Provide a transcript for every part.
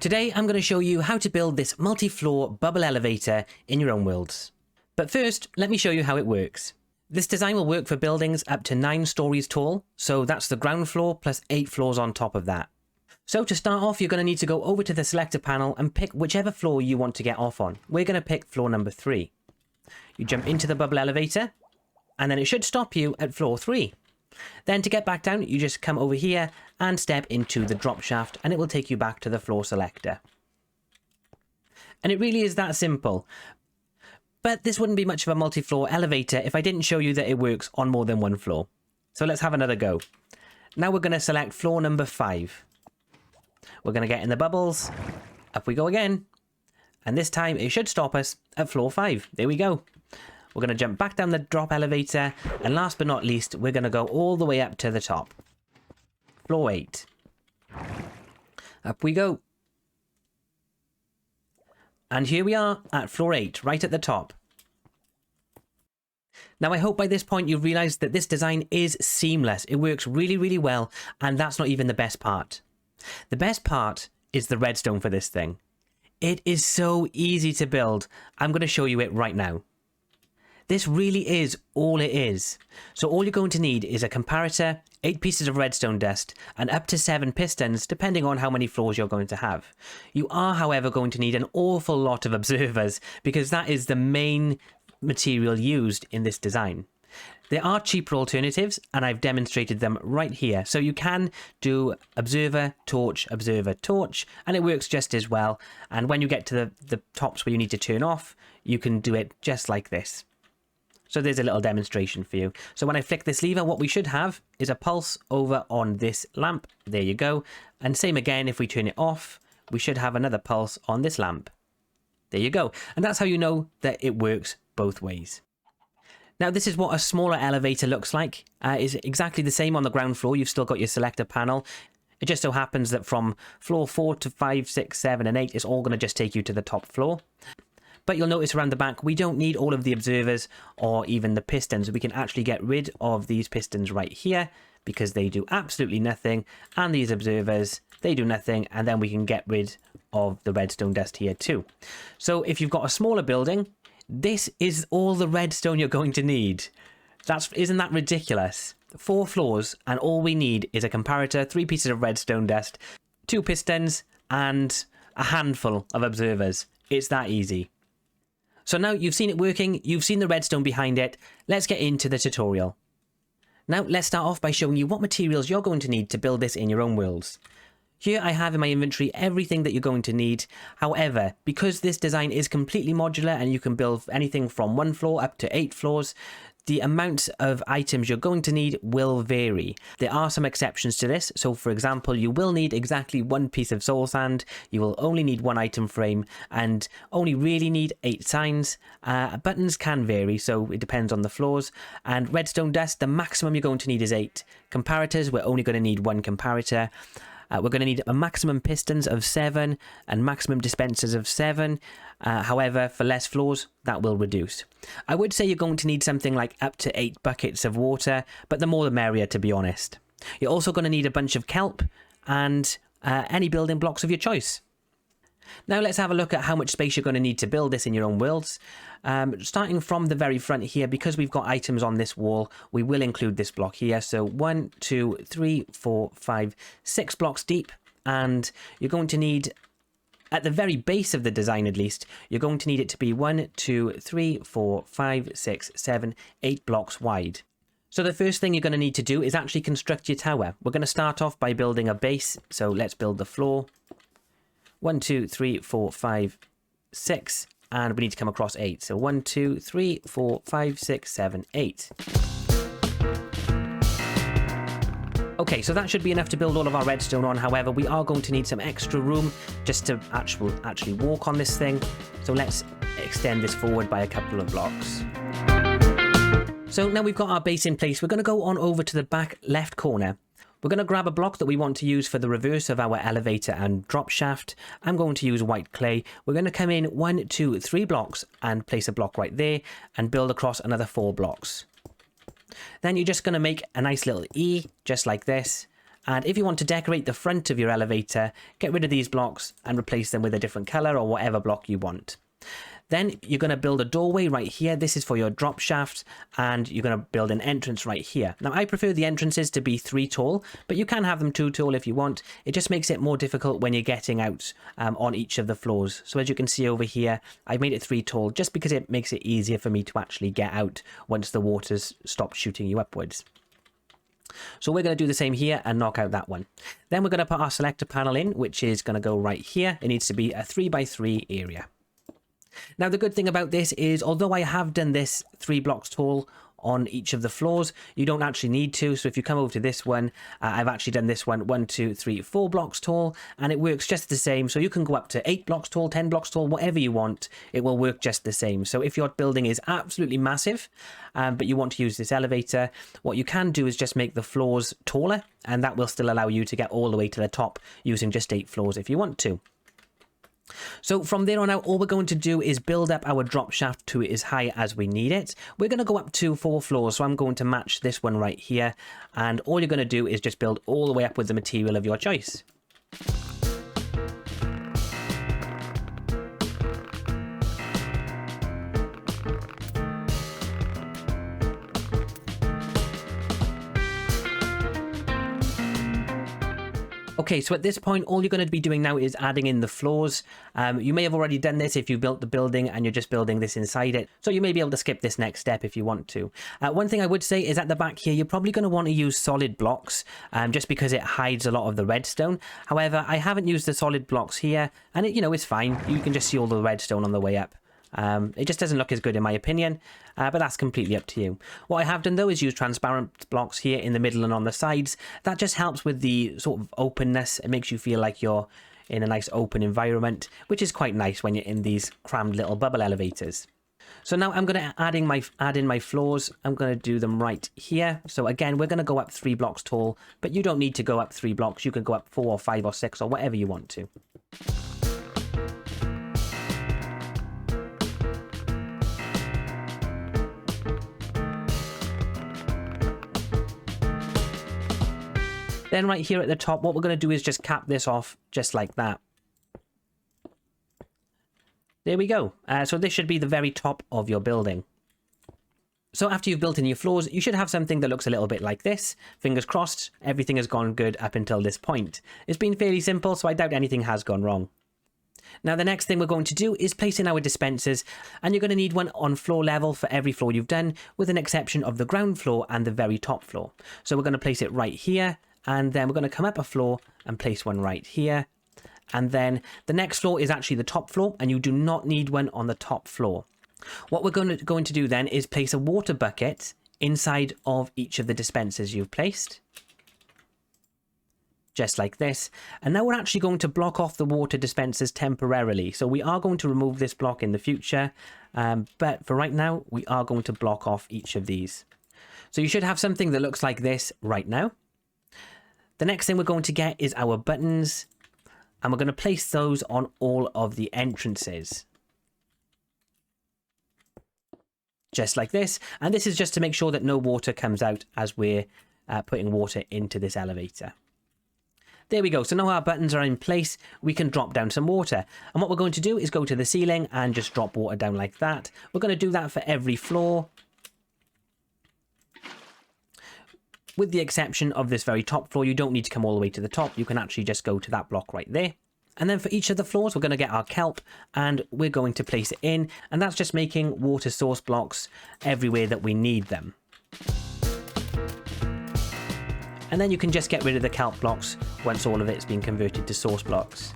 Today I'm going to show you how to build this multi-floor bubble elevator in your own worlds. But first, let me show you how it works. This design will work for buildings up to 9 stories tall, so that's the ground floor plus 8 floors on top of that. So to start off, you're going to need to go over to the selector panel and pick whichever floor you want to get off on. We're going to pick floor number 3. You jump into the bubble elevator, and then it should stop you at floor 3. Then to get back down, you just come over here and step into the drop shaft, and it will take you back to the floor selector. And it really is that simple. But this wouldn't be much of a multi-floor elevator if I didn't show you that it works on more than one floor. So let's have another go. Now we're going to select floor number 5. We're going to get in the bubbles. Up we go again. And this time it should stop us at floor 5. There we go. We're going to jump back down the drop elevator. And last but not least, we're going to go all the way up to the top. Floor 8. Up we go. And here we are at floor 8, right at the top. Now I hope by this point you've realised that this design is seamless. It works really, really well, and that's not even the best part. The best part is the redstone for this thing. It is so easy to build. I'm going to show you it right now. This really is all it is. So all you're going to need is a comparator, 8 pieces of redstone dust, and up to 7 pistons, depending on how many floors you're going to have. You are, however, going to need an awful lot of observers, because that is the main material used in this design. There are cheaper alternatives, and I've demonstrated them right here. So you can do observer, torch, and it works just as well. And when you get to the tops where you need to turn off, you can do it just like this. So there's a little demonstration for you. So when I flick this lever, what we should have is a pulse over on this lamp. There you go. And same again, if we turn it off, we should have another pulse on this lamp. There you go. And that's how you know that it works both ways. Now this is what a smaller elevator looks like. It's exactly the same on the ground floor. You've still got your selector panel. It just so happens that from floor 4 to 5, 6, 7 and 8, it's all going to just take you to the top floor. But you'll notice around the back, we don't need all of the observers or even the pistons. We can actually get rid of these pistons right here because they do absolutely nothing. And these observers, they do nothing. And then we can get rid of the redstone dust here too. So if you've got a smaller building, this is all the redstone you're going to need. Isn't that ridiculous? 4 floors and all we need is a comparator, 3 pieces of redstone dust, 2 pistons and a handful of observers. It's that easy. So now you've seen it working, you've seen the redstone behind it, let's get into the tutorial. Now let's start off by showing you what materials you're going to need to build this in your own worlds. Here I have in my inventory everything that you're going to need. However, because this design is completely modular and you can build anything from 1 floor up to 8 floors, the amount of items you're going to need will vary. There are some exceptions to this. So for example, you will need exactly 1 piece of soul sand. You will only need 1 item frame and only really need 8 signs. Buttons can vary, so it depends on the floors. And redstone dust, the maximum you're going to need is 8. Comparators, we're only going to need 1 comparator. We're going to need a maximum pistons of 7 and maximum dispensers of 7. However, for less floors, that will reduce. I would say you're going to need something like up to 8 buckets of water, but the more the merrier, to be honest. You're also going to need a bunch of kelp and any building blocks of your choice. Now let's have a look at how much space you're going to need to build this in your own worlds. Starting from the very front here, because we've got items on this wall, we will include this block here. So 1, 2, 3, 4, 5, 6 blocks deep. And you're going to need, at the very base of the design at least, you're going to need it to be 1, 2, 3, 4, 5, 6, 7, 8 blocks wide. So the first thing you're going to need to do is actually construct your tower. We're going to start off by building a base. So let's build the floor. 1, 2, 3, 4, 5, 6, and we need to come across 8. So 1, 2, 3, 4, 5, 6, 7, 8. Okay, so that should be enough to build all of our redstone on. However, we are going to need some extra room just to actually walk on this thing. So let's extend this forward by a couple of blocks. So now we've got our base in place, we're going to go on over to the back left corner. We're going to grab a block that we want to use for the reverse of our elevator and drop shaft. I'm going to use white clay. We're going to come in 1, 2, 3 blocks and place a block right there and build across another 4 blocks. Then you're just going to make a nice little E, just like this. And if you want to decorate the front of your elevator, get rid of these blocks and replace them with a different color or whatever block you want. Then you're going to build a doorway right here. This is for your drop shaft, and you're going to build an entrance right here. Now, I prefer the entrances to be 3 tall, but you can have them 2 tall if you want. It just makes it more difficult when you're getting out on each of the floors. So as you can see over here, I've made it 3 tall just because it makes it easier for me to actually get out once the water's stopped shooting you upwards. So we're going to do the same here and knock out that one. Then we're going to put our selector panel in, which is going to go right here. It needs to be a 3x3 area. Now, the good thing about this is, although I have done this 3 blocks tall on each of the floors, you don't actually need to. So if you come over to this one, I've actually done this one 1, 2, 3, 4 blocks tall, and it works just the same. So you can go up to 8 blocks tall, 10 blocks tall, whatever you want. It will work just the same. So if your building is absolutely massive, but you want to use this elevator, what you can do is just make the floors taller, and that will still allow you to get all the way to the top using just 8 floors if you want to. So from there on out, all we're going to do is build up our drop shaft to as high as we need it. We're going to go up to 4 floors, so I'm going to match this one right here. And all you're going to do is just build all the way up with the material of your choice. Okay, so at this point, all you're going to be doing now is adding in the floors. You may have already done this if you built the building and you're just building this inside it. So you may be able to skip this next step if you want to. One thing I would say is at the back here, you're probably going to want to use solid blocks just because it hides a lot of the redstone. However, I haven't used the solid blocks here, and it's fine. You can just see all the redstone on the way up. It just doesn't look as good in my opinion, but that's completely up to you. What I have done though is use transparent blocks here in the middle and on the sides. That just helps with the sort of openness. It makes you feel like you're in a nice open environment, which is quite nice when you're in these crammed little bubble elevators. So now I'm going to add in my floors. I'm going to do them right here. So again, we're going to go up 3 blocks tall, but you don't need to go up 3 blocks. You can go up 4 or 5 or 6 or whatever you want to. Then right here at the top, what we're going to do is just cap this off just like that. There we go. So this should be the very top of your building. So after you've built in your floors, you should have something that looks a little bit like this. Fingers crossed, everything has gone good up until this point. It's been fairly simple, so I doubt anything has gone wrong. Now the next thing we're going to do is place in our dispensers, and you're going to need one on floor level for every floor you've done, with an exception of the ground floor and the very top floor. So we're going to place it right here. And then we're going to come up a floor and place one right here. And then the next floor is actually the top floor, and you do not need one on the top floor. What we're going to do then is place a water bucket inside of each of the dispensers you've placed. Just like this. And now we're actually going to block off the water dispensers temporarily. So we are going to remove this block in the future. But for right now, we are going to block off each of these. So you should have something that looks like this right now. The next thing we're going to get is our buttons, and we're going to place those on all of the entrances. Just like this. And this is just to make sure that no water comes out as we're putting water into this elevator. There we go. So now our buttons are in place, we can drop down some water. And what we're going to do is go to the ceiling and just drop water down like that. We're going to do that for every floor, with the exception of this very top floor. You don't need to come all the way to the top. You can actually just go to that block right there. And then for each of the floors, we're going to get our kelp and we're going to place it in. And that's just making water source blocks everywhere that we need them. And then you can just get rid of the kelp blocks once all of it's been converted to source blocks.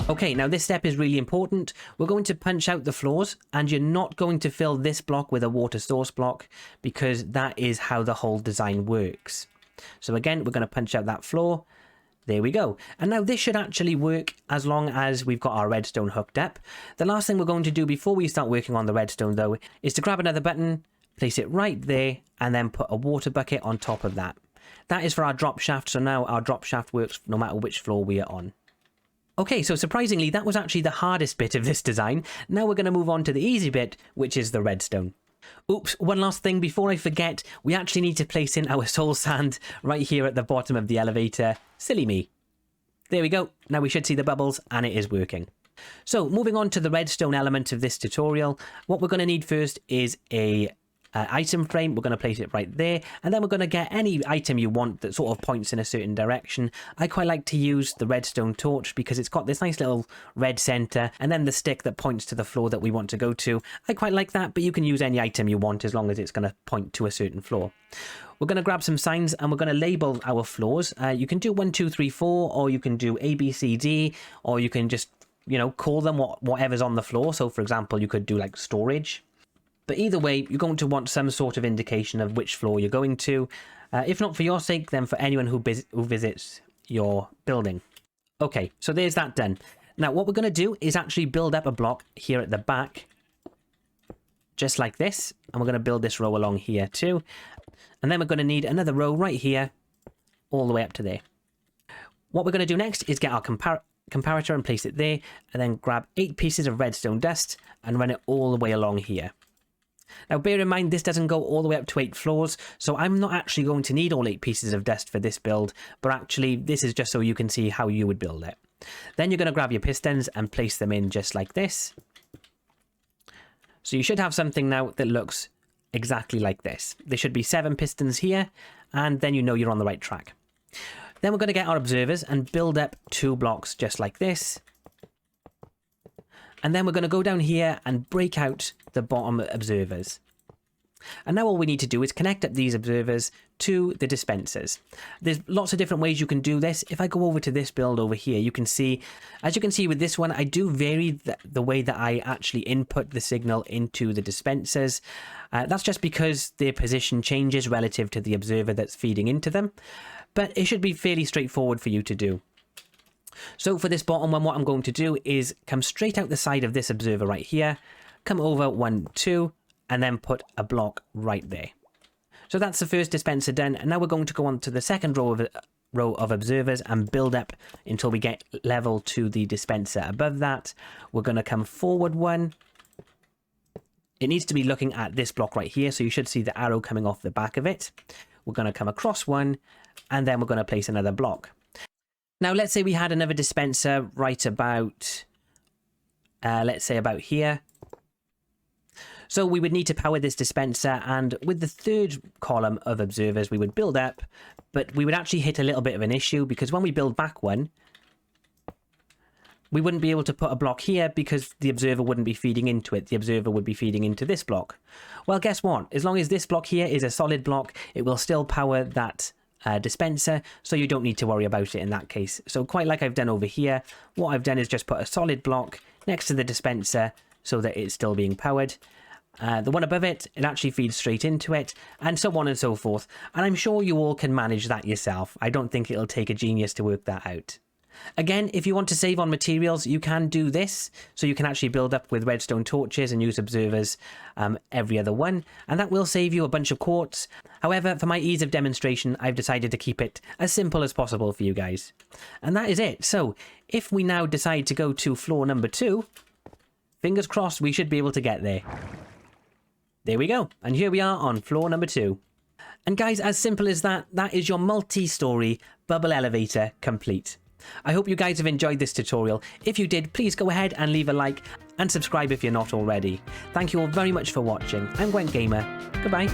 Okay, now this step is really important. We're going to punch out the floors, and you're not going to fill this block with a water source block because that is how the whole design works. So again, we're going to punch out that floor. There we go. And now this should actually work as long as we've got our redstone hooked up. The last thing we're going to do before we start working on the redstone though is to grab another button, place it right there, and then put a water bucket on top of that. That is for our drop shaft, so now our drop shaft works no matter which floor we are on. Okay, so surprisingly, that was actually the hardest bit of this design. Now we're going to move on to the easy bit, which is the redstone. Oops, one last thing before I forget, we actually need to place in our soul sand right here at the bottom of the elevator. Silly me. There we go. Now we should see the bubbles and it is working. So moving on to the redstone element of this tutorial, what we're going to need first is a item frame. We're going to place it right there, and then we're going to get any item you want that sort of points in a certain direction. I quite like to use the redstone torch because it's got this nice little red center and then the stick that points to the floor that we want to go to. I quite like that, but you can use any item you want as long as it's going to point to a certain floor. We're going to grab some signs and we're going to label our floors. You can do 1, 2, 3, 4, or you can do A, B, C, D, or you can just, you know, call them whatever's on the floor. So for example, you could do like storage. But either way, you're going to want some sort of indication of which floor you're going to. If not for your sake, then for anyone who visits your building. Okay, so there's that done. Now what we're going to do is actually build up a block here at the back. Just like this. And we're going to build this row along here too. And then we're going to need another row right here, all the way up to there. What we're going to do next is get our comparator and place it there. And then grab 8 pieces of redstone dust and run it all the way along here. Now bear in mind this doesn't go all the way up to 8 floors, so I'm not actually going to need all 8 pieces of dust for this build, but actually this is just so you can see how you would build it. Then you're going to grab your pistons and place them in just like this. So you should have something now that looks exactly like this. There should be 7 pistons here, and then you know you're on the right track. Then we're going to get our observers and build up 2 blocks just like this. And then we're going to go down here and break out the bottom observers. And now all we need to do is connect up these observers to the dispensers. There's lots of different ways you can do this. If I go over to this build over here, you can see, as you can see with this one, I do vary the way that I actually input the signal into the dispensers. That's just because their position changes relative to the observer that's feeding into them. But it should be fairly straightforward for you to do. So for this bottom one, what I'm going to do is come straight out the side of this observer right here, come over 1, 2, and then put a block right there. So that's the first dispenser done, and now we're going to go on to the second row of observers and build up until we get level to the dispenser. Above that, we're going to come forward 1. It needs to be looking at this block right here, so you should see the arrow coming off the back of it. We're going to come across 1, and then we're going to place another block. Now, let's say we had another dispenser right about, let's say about here. So we would need to power this dispenser, and with the third column of observers, we would build up, but we would actually hit a little bit of an issue because when we build back one, we wouldn't be able to put a block here because the observer wouldn't be feeding into it. The observer would be feeding into this block. Well, guess what? As long as this block here is a solid block, it will still power that dispenser, so you don't need to worry about it in that case. So quite like I've done over here, what I've done is just put a solid block next to the dispenser so that it's still being powered. The one above it, it actually feeds straight into it, and so on and so forth. And I'm sure you all can manage that yourself. I don't think it'll take a genius to work that out. Again, if you want to save on materials, you can do this. So you can actually build up with redstone torches and use observers every other one. And that will save you a bunch of quartz. However, for my ease of demonstration, I've decided to keep it as simple as possible for you guys. And that is it. So if we now decide to go to floor number 2, fingers crossed, we should be able to get there. There we go. And here we are on floor number 2. And guys, as simple as that, that is your multi-story bubble elevator complete. I hope you guys have enjoyed this tutorial. If you did, please go ahead and leave a like and subscribe if you're not already. Thank you all very much for watching. I'm Gwent Gamer. Goodbye.